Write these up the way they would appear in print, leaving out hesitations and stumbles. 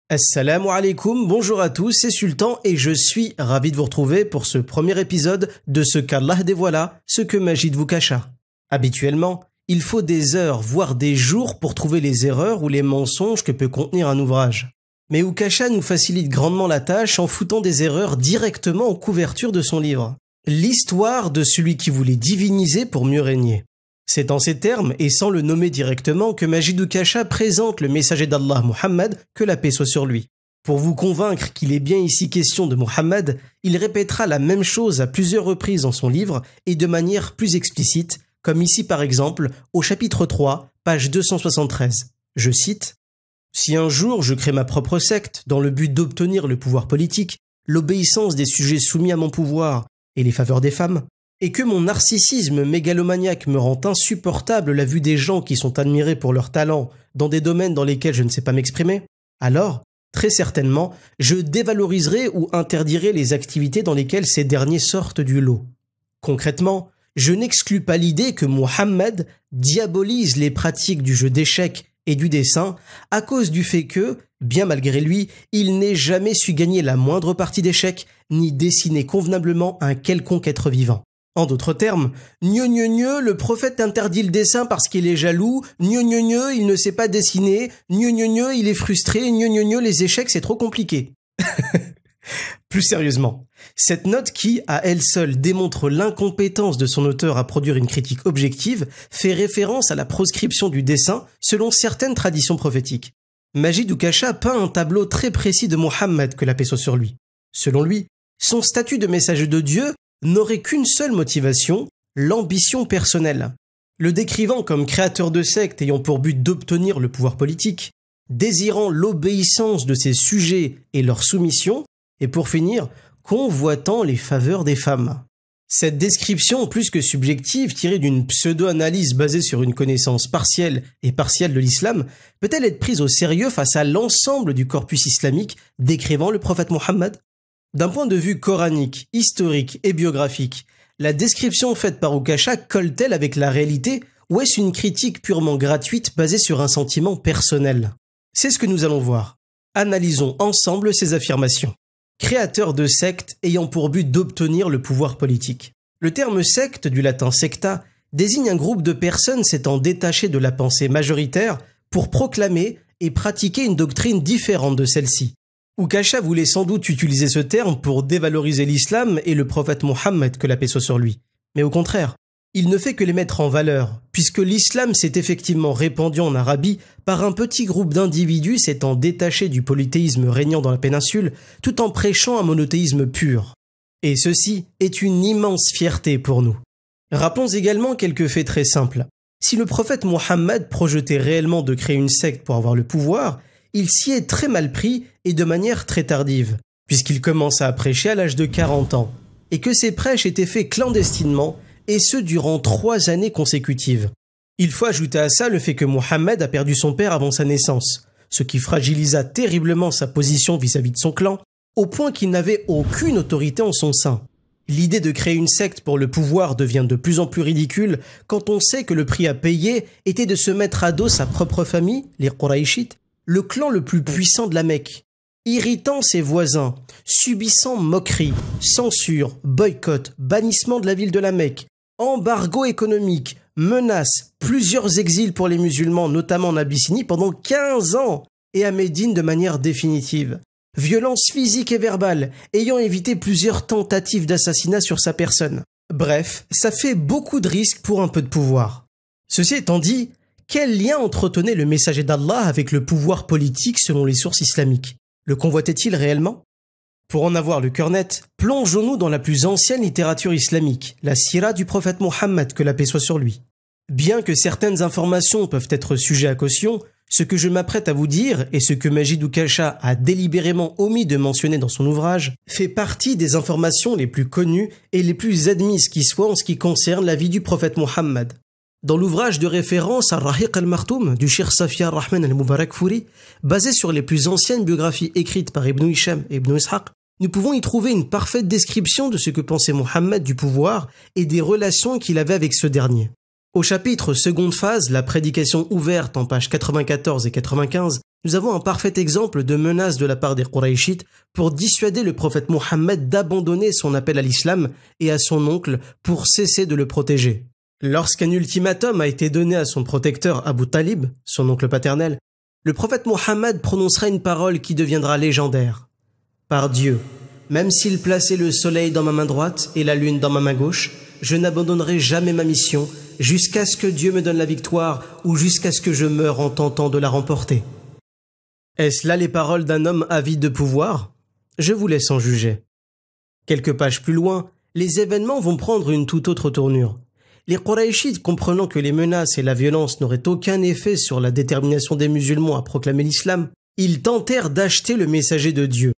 Assalamu alaikum, bonjour à tous, c'est Sultan et je suis ravi de vous retrouver pour ce premier épisode de ce qu'Allah dévoila, ce que Majid vous cacha. Habituellement, il faut des heures, voire des jours pour trouver les erreurs ou les mensonges que peut contenir un ouvrage. Mais Ukasha nous facilite grandement la tâche en foutant des erreurs directement en couverture de son livre. L'histoire de celui qui voulait diviniser pour mieux régner. C'est en ces termes, et sans le nommer directement, que Majid Ukasha présente le messager d'Allah Muhammad, que la paix soit sur lui. Pour vous convaincre qu'il est bien ici question de Muhammad, il répétera la même chose à plusieurs reprises dans son livre et de manière plus explicite, comme ici par exemple au chapitre 3, page 273. Je cite « Si un jour je crée ma propre secte dans le but d'obtenir le pouvoir politique, l'obéissance des sujets soumis à mon pouvoir et les faveurs des femmes, et que mon narcissisme mégalomaniaque me rend insupportable la vue des gens qui sont admirés pour leur talent dans des domaines dans lesquels je ne sais pas m'exprimer, alors, très certainement, je dévaloriserai ou interdirai les activités dans lesquelles ces derniers sortent du lot. Concrètement, je n'exclus pas l'idée que Muhammad diabolise les pratiques du jeu d'échecs et du dessin à cause du fait que, bien malgré lui, il n'ait jamais su gagner la moindre partie d'échecs ni dessiner convenablement un quelconque être vivant. En d'autres termes, le prophète interdit le dessin parce qu'il est jaloux, il ne sait pas dessiner, il est frustré, les échecs c'est trop compliqué. Plus sérieusement, cette note qui, à elle seule, démontre l'incompétence de son auteur à produire une critique objective, fait référence à la proscription du dessin selon certaines traditions prophétiques. Majid Ukasha peint un tableau très précis de Muhammad, que la paix soit sur lui. Selon lui, son statut de messager de Dieu n'aurait qu'une seule motivation, l'ambition personnelle. Le décrivant comme créateur de secte ayant pour but d'obtenir le pouvoir politique, désirant l'obéissance de ses sujets et leur soumission, et pour finir, convoitant les faveurs des femmes. Cette description, plus que subjective, tirée d'une pseudo-analyse basée sur une connaissance partielle de l'islam, peut-elle être prise au sérieux face à l'ensemble du corpus islamique décrivant le prophète Muhammad ? D'un point de vue coranique, historique et biographique, la description faite par Ukasha colle-t-elle avec la réalité ou est-ce une critique purement gratuite basée sur un sentiment personnel ? C'est ce que nous allons voir. Analysons ensemble ces affirmations. Créateur de secte ayant pour but d'obtenir le pouvoir politique. Le terme secte, du latin secta, désigne un groupe de personnes s'étant détachées de la pensée majoritaire pour proclamer et pratiquer une doctrine différente de celle-ci. Ukasha voulait sans doute utiliser ce terme pour dévaloriser l'islam et le prophète Muhammad, que la paix soit sur lui. Mais au contraire, il ne fait que les mettre en valeur, puisque l'islam s'est effectivement répandu en Arabie par un petit groupe d'individus s'étant détachés du polythéisme régnant dans la péninsule, tout en prêchant un monothéisme pur. Et ceci est une immense fierté pour nous. Rappelons également quelques faits très simples. Si le prophète Muhammad projetait réellement de créer une secte pour avoir le pouvoir, il s'y est très mal pris et de manière très tardive, puisqu'il commence à prêcher à l'âge de 40 ans, et que ses prêches étaient faits clandestinement, et ce durant 3 années consécutives. Il faut ajouter à ça le fait que Muhammad a perdu son père avant sa naissance, ce qui fragilisa terriblement sa position vis-à-vis de son clan, au point qu'il n'avait aucune autorité en son sein. L'idée de créer une secte pour le pouvoir devient de plus en plus ridicule quand on sait que le prix à payer était de se mettre à dos sa propre famille, les Qurayshites, le clan le plus puissant de la Mecque, irritant ses voisins, subissant moqueries, censure, boycott, bannissement de la ville de la Mecque, embargo économique, menaces, plusieurs exils pour les musulmans, notamment en Abyssinie, pendant 15 ans, et à Médine de manière définitive. Violence physique et verbale, ayant évité plusieurs tentatives d'assassinat sur sa personne. Bref, ça fait beaucoup de risques pour un peu de pouvoir. Ceci étant dit, quel lien entretenait le messager d'Allah avec le pouvoir politique selon les sources islamiques ? Le convoitait-il réellement ? Pour en avoir le cœur net, plongeons-nous dans la plus ancienne littérature islamique, la sira du prophète Muhammad, que la paix soit sur lui. Bien que certaines informations peuvent être sujets à caution, ce que je m'apprête à vous dire et ce que Majid Ukasha a délibérément omis de mentionner dans son ouvrage fait partie des informations les plus connues et les plus admises qui soient en ce qui concerne la vie du prophète Muhammad. Dans l'ouvrage de référence Ar-Rahiq al-Martoum du Cheikh Safi ar-Rahman al-Mubarakfuri, basé sur les plus anciennes biographies écrites par Ibn Hisham et Ibn Ishaq, nous pouvons y trouver une parfaite description de ce que pensait Muhammad du pouvoir et des relations qu'il avait avec ce dernier. Au chapitre seconde phase, la prédication ouverte en pages 94 et 95, nous avons un parfait exemple de menace de la part des Qurayshites pour dissuader le prophète Mohammed d'abandonner son appel à l'islam et à son oncle pour cesser de le protéger. Lorsqu'un ultimatum a été donné à son protecteur Abu Talib, son oncle paternel, le prophète Mohammed prononcera une parole qui deviendra légendaire. Par Dieu, même s'il plaçait le soleil dans ma main droite et la lune dans ma main gauche, je n'abandonnerai jamais ma mission jusqu'à ce que Dieu me donne la victoire ou jusqu'à ce que je meure en tentant de la remporter. Est-ce là les paroles d'un homme avide de pouvoir? Je vous laisse en juger. Quelques pages plus loin, les événements vont prendre une toute autre tournure. Les Qurayshites, comprenant que les menaces et la violence n'auraient aucun effet sur la détermination des musulmans à proclamer l'islam, ils tentèrent d'acheter le messager de Dieu.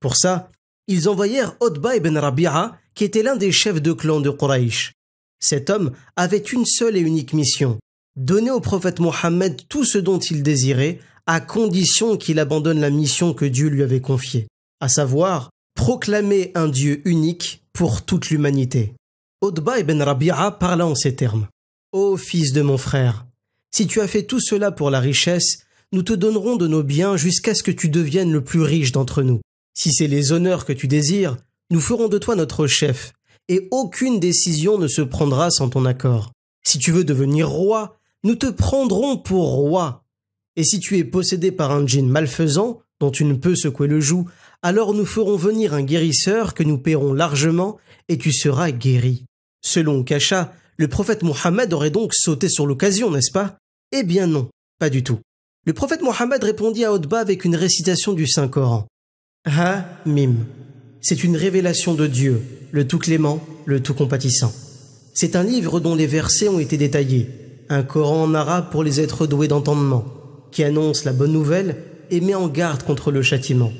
Pour ça, ils envoyèrent Utba ibn Rabi'a, qui était l'un des chefs de clan de Quraysh. Cet homme avait une seule et unique mission, donner au prophète Mohammed tout ce dont il désirait, à condition qu'il abandonne la mission que Dieu lui avait confiée, à savoir proclamer un Dieu unique pour toute l'humanité. Utba ibn Rabi'a parla en ces termes. « Ô fils de mon frère, si tu as fait tout cela pour la richesse, nous te donnerons de nos biens jusqu'à ce que tu deviennes le plus riche d'entre nous. Si c'est les honneurs que tu désires, nous ferons de toi notre chef, et aucune décision ne se prendra sans ton accord. Si tu veux devenir roi, nous te prendrons pour roi. Et si tu es possédé par un djinn malfaisant, dont tu ne peux secouer le joug, alors nous ferons venir un guérisseur que nous paierons largement, et tu seras guéri. » Selon Kasha, le prophète Mohammed aurait donc sauté sur l'occasion, n'est-ce pas? Eh bien non, pas du tout. Le prophète Mohammed répondit à Utba avec une récitation du Saint-Coran. Ha-Mim. C'est une révélation de Dieu, le tout clément, le tout compatissant. C'est un livre dont les versets ont été détaillés, un Coran en arabe pour les êtres doués d'entendement, qui annonce la bonne nouvelle et met en garde contre le châtiment.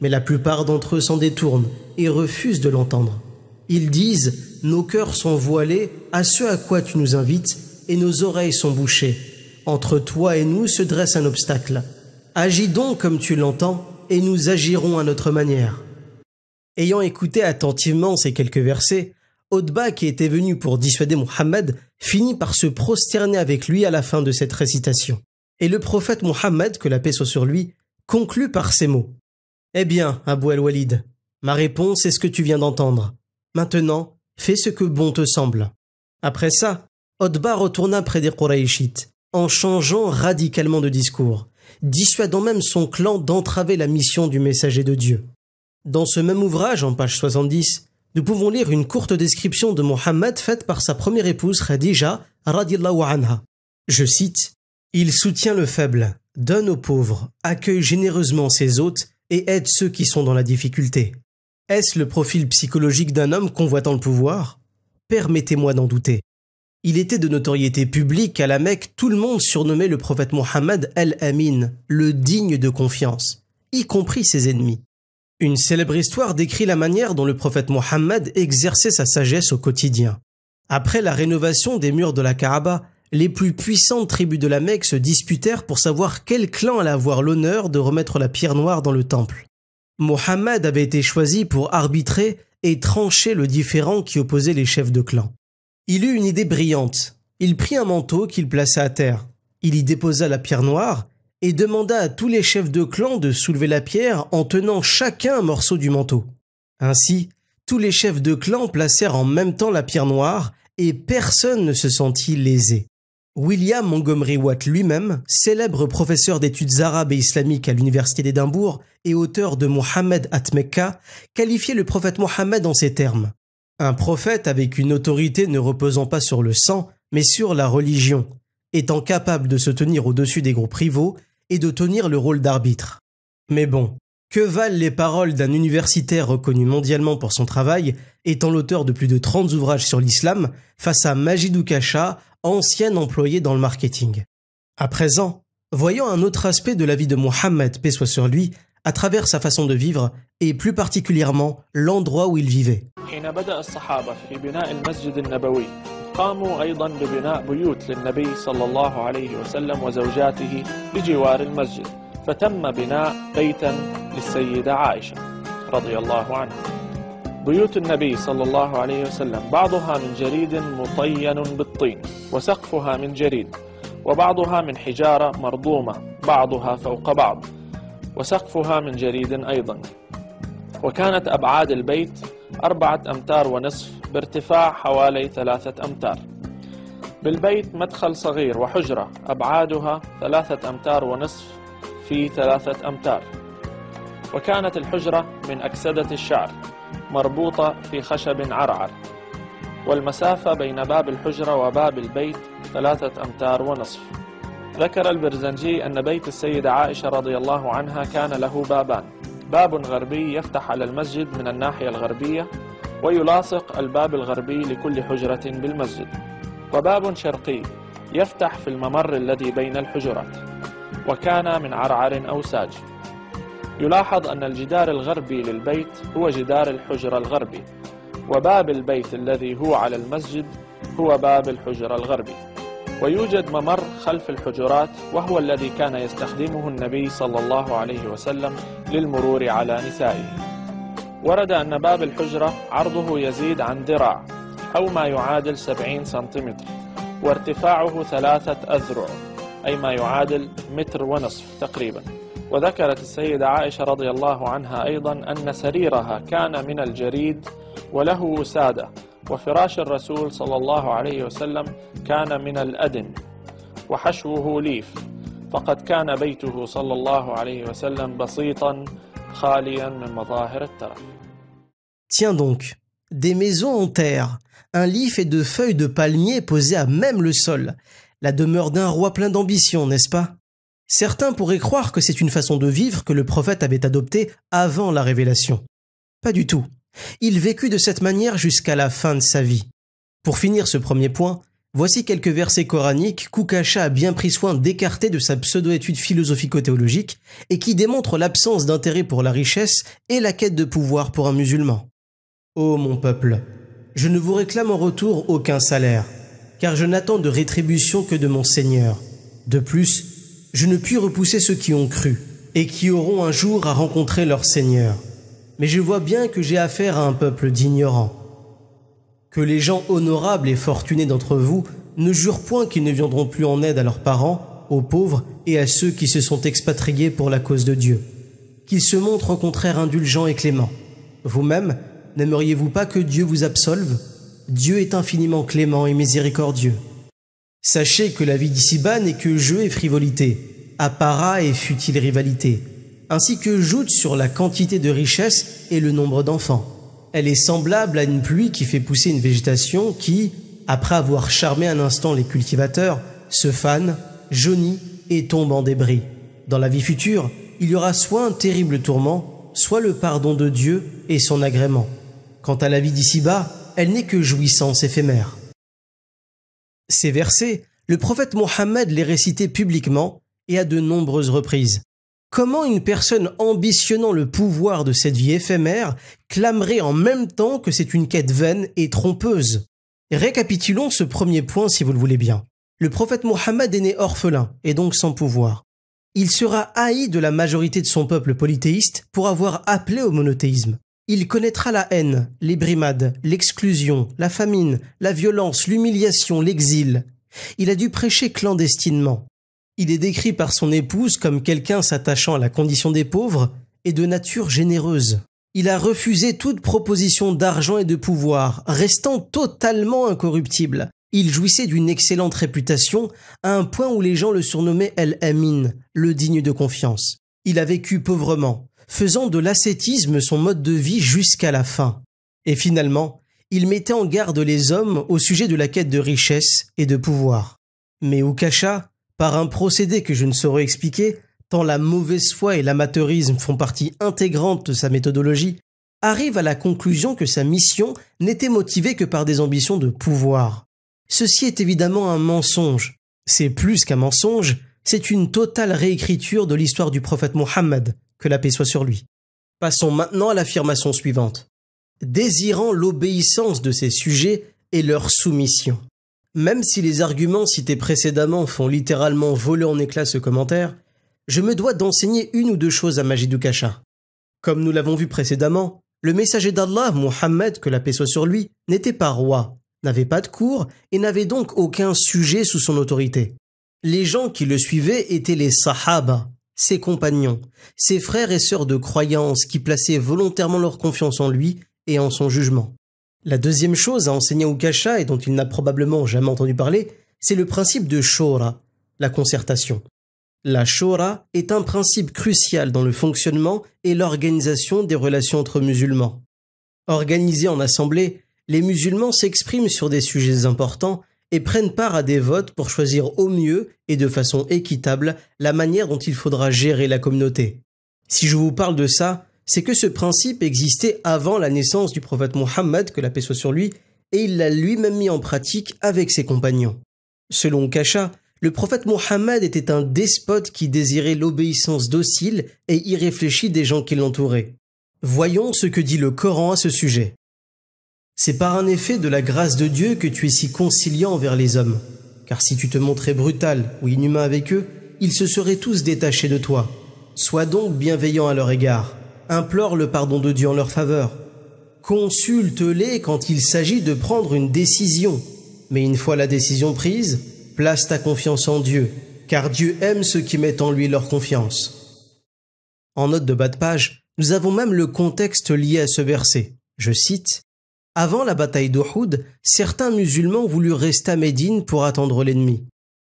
Mais la plupart d'entre eux s'en détournent et refusent de l'entendre. Ils disent « Nos cœurs sont voilés à ce à quoi tu nous invites et nos oreilles sont bouchées. Entre toi et nous se dresse un obstacle. Agis donc comme tu l'entends et nous agirons à notre manière. » Ayant écouté attentivement ces quelques versets, Utba, qui était venu pour dissuader Mohammed, finit par se prosterner avec lui à la fin de cette récitation. Et le prophète Mohammed, que la paix soit sur lui, conclut par ces mots. « Eh bien, Abu al-Walid, ma réponse est ce que tu viens d'entendre. Maintenant, fais ce que bon te semble. » Après ça, Utba retourna près des Qurayshites, en changeant radicalement de discours, dissuadant même son clan d'entraver la mission du messager de Dieu. Dans ce même ouvrage, en page 70, nous pouvons lire une courte description de Mohammed faite par sa première épouse Khadija radiyallahu anha. Je cite « Il soutient le faible, donne aux pauvres, accueille généreusement ses hôtes et aide ceux qui sont dans la difficulté. Est-ce le profil psychologique d'un homme convoitant le pouvoir? Permettez-moi d'en douter. » Il était de notoriété publique qu'à la Mecque, tout le monde surnommait le prophète Mohammed Al-Amin, le digne de confiance, y compris ses ennemis. Une célèbre histoire décrit la manière dont le prophète Mohammed exerçait sa sagesse au quotidien. Après la rénovation des murs de la Kaaba, les plus puissantes tribus de la Mecque se disputèrent pour savoir quel clan allait avoir l'honneur de remettre la pierre noire dans le temple. Mohammed avait été choisi pour arbitrer et trancher le différend qui opposait les chefs de clan. Il eut une idée brillante. Il prit un manteau qu'il plaça à terre. Il y déposa la pierre noire et demanda à tous les chefs de clan de soulever la pierre en tenant chacun un morceau du manteau. Ainsi, tous les chefs de clan placèrent en même temps la pierre noire et personne ne se sentit lésé. William Montgomery Watt lui-même, célèbre professeur d'études arabes et islamiques à l'université d'Édimbourg et auteur de Mohammed at Mecca, qualifiait le prophète Mohammed en ces termes. Un prophète avec une autorité ne reposant pas sur le sang, mais sur la religion, étant capable de se tenir au-dessus des groupes rivaux et de tenir le rôle d'arbitre. Mais bon, que valent les paroles d'un universitaire reconnu mondialement pour son travail, étant l'auteur de plus de 30 ouvrages sur l'islam, face à Majidou Kasha, ancien employé dans le marketing. À présent, voyons un autre aspect de la vie de Mohammed, paix soit sur lui, à travers sa façon de vivre et plus particulièrement l'endroit où il vivait. قاموا أيضا ببناء بيوت للنبي صلى الله عليه وسلم وزوجاته بجوار المسجد فتم بناء بيتا للسيدة عائشة رضي الله عنها. بيوت النبي صلى الله عليه وسلم بعضها من جريد مطين بالطين وسقفها من جريد وبعضها من حجارة مرضومة بعضها فوق بعض، وسقفها من جريد أيضا. وكانت أبعاد البيت 4.5 أمتار بارتفاع حوالي 3 أمتار. بالبيت مدخل صغير وحجرة أبعادها 3.5 أمتار في 3 أمتار. وكانت الحجرة من أكسدة الشعر مربوطة في خشب عرعر، والمسافة بين باب الحجرة وباب البيت 3.5 أمتار. ذكر البرزنجي أن بيت السيدة عائشة رضي الله عنها كان له بابان، باب غربي يفتح على المسجد من الناحية الغربية ويلاصق الباب الغربي لكل حجرة بالمسجد، وباب شرقي يفتح في الممر الذي بين الحجرات، وكان من عرعر أو ساج. يلاحظ أن الجدار الغربي للبيت هو جدار الحجرة الغربي، وباب البيت الذي هو على المسجد هو باب الحجرة الغربي. ويوجد ممر خلف الحجرات وهو الذي كان يستخدمه النبي صلى الله عليه وسلم للمرور على نسائه. ورد أن باب الحجرة عرضه يزيد عن ذراع أو ما يعادل 70 سنتيمتر، وارتفاعه 3 أذرع أي ما يعادل 1.5 متر تقريبا. وذكرت السيدة عائشة رضي الله عنها أيضا أن سريرها كان من الجريد وله وسادة، وفراش الرسول صلى الله عليه وسلم كان من الأدن وحشوه ليف، فقد كان بيته صلى الله عليه وسلم بسيطا خاليا من مظاهر الترف. Tiens donc, des maisons en terre, un lit et de feuilles de palmier posées à même le sol, la demeure d'un roi plein d'ambition, n'est-ce pas? Certains pourraient croire que c'est une façon de vivre que le prophète avait adoptée avant la révélation. Pas du tout. Il vécut de cette manière jusqu'à la fin de sa vie. Pour finir ce premier point, voici quelques versets coraniques qu'Oukacha a bien pris soin d'écarter de sa pseudo-étude philosophico-théologique et qui démontrent l'absence d'intérêt pour la richesse et la quête de pouvoir pour un musulman. Ô mon peuple, je ne vous réclame en retour aucun salaire, car je n'attends de rétribution que de mon Seigneur. De plus, je ne puis repousser ceux qui ont cru et qui auront un jour à rencontrer leur Seigneur. Mais je vois bien que j'ai affaire à un peuple d'ignorants. Que les gens honorables et fortunés d'entre vous ne jurent point qu'ils ne viendront plus en aide à leurs parents, aux pauvres et à ceux qui se sont expatriés pour la cause de Dieu. Qu'ils se montrent au contraire indulgents et cléments. Vous-même, n'aimeriez-vous pas que Dieu vous absolve? Dieu est infiniment clément et miséricordieux. Sachez que la vie d'ici-bas n'est que jeu et frivolité, apparat et futile rivalité, ainsi que joute sur la quantité de richesses et le nombre d'enfants. Elle est semblable à une pluie qui fait pousser une végétation qui, après avoir charmé un instant les cultivateurs, se fane, jaunit et tombe en débris. Dans la vie future, il y aura soit un terrible tourment, soit le pardon de Dieu et son agrément. Quant à la vie d'ici-bas, elle n'est que jouissance éphémère. Ces versets, le prophète Mohammed les récitait publiquement et à de nombreuses reprises. Comment une personne ambitionnant le pouvoir de cette vie éphémère clamerait en même temps que c'est une quête vaine et trompeuse? Récapitulons ce premier point si vous le voulez bien. Le prophète Mohammed est né orphelin et donc sans pouvoir. Il sera haï de la majorité de son peuple polythéiste pour avoir appelé au monothéisme. Il connaîtra la haine, les brimades, l'exclusion, la famine, la violence, l'humiliation, l'exil. Il a dû prêcher clandestinement. Il est décrit par son épouse comme quelqu'un s'attachant à la condition des pauvres et de nature généreuse. Il a refusé toute proposition d'argent et de pouvoir, restant totalement incorruptible. Il jouissait d'une excellente réputation à un point où les gens le surnommaient El-Amin, le digne de confiance. Il a vécu pauvrement, faisant de l'ascétisme son mode de vie jusqu'à la fin. Et finalement, il mettait en garde les hommes au sujet de la quête de richesse et de pouvoir. Mais Oukacha, par un procédé que je ne saurais expliquer, tant la mauvaise foi et l'amateurisme font partie intégrante de sa méthodologie, arrive à la conclusion que sa mission n'était motivée que par des ambitions de pouvoir. Ceci est évidemment un mensonge. C'est plus qu'un mensonge, c'est une totale réécriture de l'histoire du prophète Mohammed, que la paix soit sur lui. Passons maintenant à l'affirmation suivante. Désirant l'obéissance de ses sujets et leur soumission. Même si les arguments cités précédemment font littéralement voler en éclats ce commentaire, je me dois d'enseigner une ou deux choses à Majid Oukacha. Comme nous l'avons vu précédemment, le messager d'Allah, Mohammed, que la paix soit sur lui, n'était pas roi, n'avait pas de cour et n'avait donc aucun sujet sous son autorité. Les gens qui le suivaient étaient les Sahaba, ses compagnons, ses frères et sœurs de croyance qui plaçaient volontairement leur confiance en lui et en son jugement. La deuxième chose à enseigner à Ukasha et dont il n'a probablement jamais entendu parler, c'est le principe de Shura, la concertation. La Shura est un principe crucial dans le fonctionnement et l'organisation des relations entre musulmans. Organisés en assemblée, les musulmans s'expriment sur des sujets importants et prennent part à des votes pour choisir au mieux et de façon équitable la manière dont il faudra gérer la communauté. Si je vous parle de ça, c'est que ce principe existait avant la naissance du prophète Mohammed, que la paix soit sur lui, et il l'a lui-même mis en pratique avec ses compagnons. Selon Ukasha, le prophète Mohammed était un despote qui désirait l'obéissance docile et irréfléchie des gens qui l'entouraient. Voyons ce que dit le Coran à ce sujet. C'est par un effet de la grâce de Dieu que tu es si conciliant envers les hommes. Car si tu te montrais brutal ou inhumain avec eux, ils se seraient tous détachés de toi. Sois donc bienveillant à leur égard. Implore le pardon de Dieu en leur faveur. Consulte-les quand il s'agit de prendre une décision. Mais une fois la décision prise, place ta confiance en Dieu, car Dieu aime ceux qui mettent en lui leur confiance. En note de bas de page, nous avons même le contexte lié à ce verset. Je cite: « Avant la bataille d'Uhud, certains musulmans voulurent rester à Médine pour attendre l'ennemi.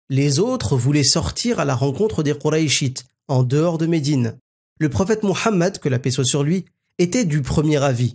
Les autres voulaient sortir à la rencontre des Qurayshites, en dehors de Médine. Le prophète Mohammed, que la paix soit sur lui, était du premier avis.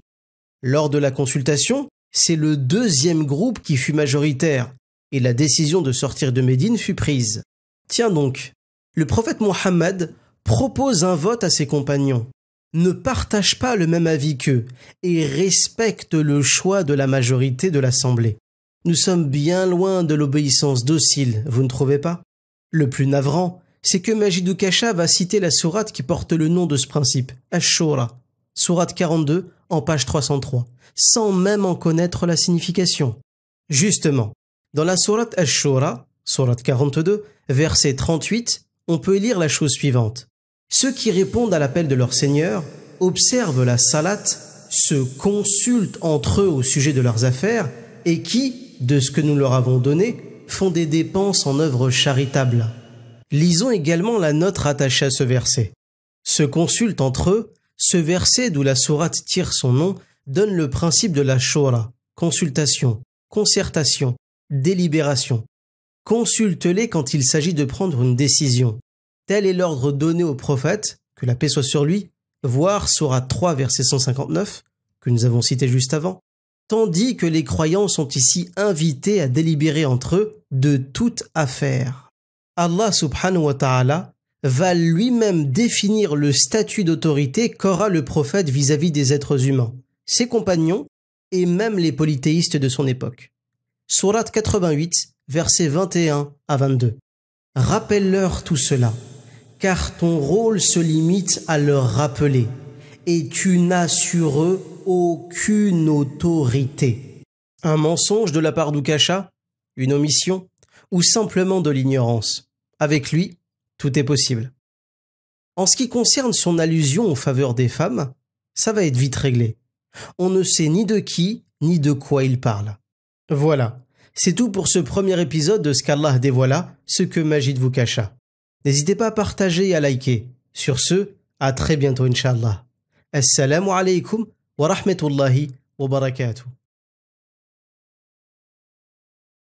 Lors de la consultation, c'est le deuxième groupe qui fut majoritaire, et la décision de sortir de Médine fut prise. Tiens donc, le prophète Mohammed propose un vote à ses compagnons. Ne partage pas le même avis qu'eux et respecte le choix de la majorité de l'Assemblée. Nous sommes bien loin de l'obéissance docile, vous ne trouvez pas? Le plus navrant, c'est que Majid Ukasha va citer la sourate qui porte le nom de ce principe, Ash-Shura, sourate 42 en page 303, sans même en connaître la signification. Justement, dans la sourate Ash-Shura, sourate 42, verset 38, on peut lire la chose suivante. Ceux qui répondent à l'appel de leur Seigneur observent la salate, se consultent entre eux au sujet de leurs affaires et qui, de ce que nous leur avons donné, font des dépenses en œuvres charitables. Lisons également la note rattachée à ce verset. Se consultent entre eux, ce verset d'où la sourate tire son nom donne le principe de la shura, consultation, concertation, délibération. Consulte-les quand il s'agit de prendre une décision. Tel est l'ordre donné au prophète, que la paix soit sur lui, voir sourate 3 verset 159, que nous avons cité juste avant, tandis que les croyants sont ici invités à délibérer entre eux de toute affaire. Allah subhanahu wa ta'ala va lui-même définir le statut d'autorité qu'aura le prophète vis-à-vis des êtres humains, ses compagnons et même les polythéistes de son époque. Sourate 88, versets 21 à 22. Rappelle-leur tout cela, car ton rôle se limite à leur rappeler, et tu n'as sur eux aucune autorité. Un mensonge de la part d'Ukasha, une omission, ou simplement de l'ignorance. Avec lui, tout est possible. En ce qui concerne son allusion en faveur des femmes, ça va être vite réglé. On ne sait ni de qui, ni de quoi il parle. Voilà, c'est tout pour ce premier épisode de ce qu'Allah dévoila, ce que Majid vous cacha. N'hésitez pas à partager et à liker. Sur ce, à très bientôt, Inch'Allah. Assalamu alaikum wa rahmatullahi wa barakatuh.